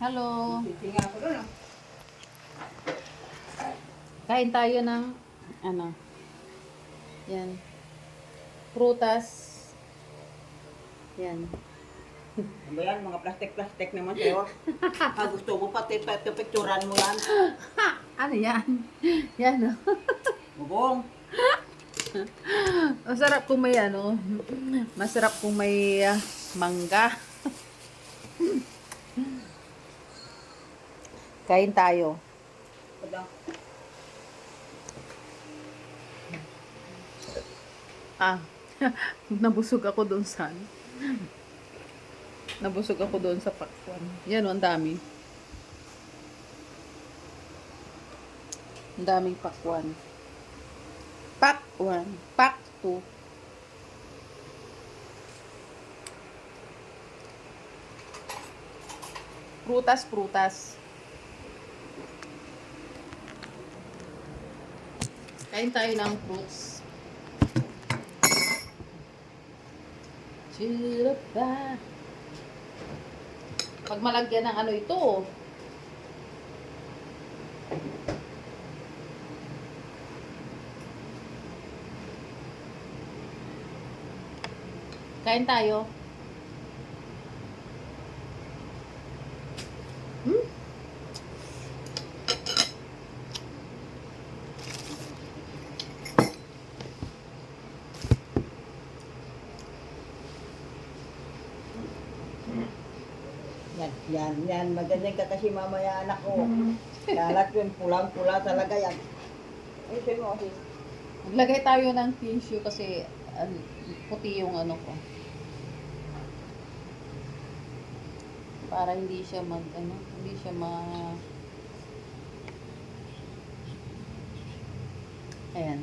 Hello. Titinga ako doon. Kain tayo ng ano? Yan. Prutas. Yan. Ano ba yan? Mga plastic-plastic naman sa'yo. Gusto mo pati picturan mo yan. Ano yan? Yan oh. Bubong. Masarap kung may ano. Masarap kung may mangga. Kain tayo. Padang. Nabusog ako doon sa Nabusog ako doon sa pakwan. Yan, ang dami. Ang daming pakwan. Pak 1, pak 2. Prutas. Kain tayo ng fruits. Chirapa. Pag malagyan ng ano ito. Kain tayo. Yan. Magaling ka kasi mamaya anak ko. Kalat yun, pulang-pula talaga yan. Ano sa'yo mo kasi? Maglagay tayo ng tissue kasi puti yung ano ko. Para hindi siya hindi siya Ayan.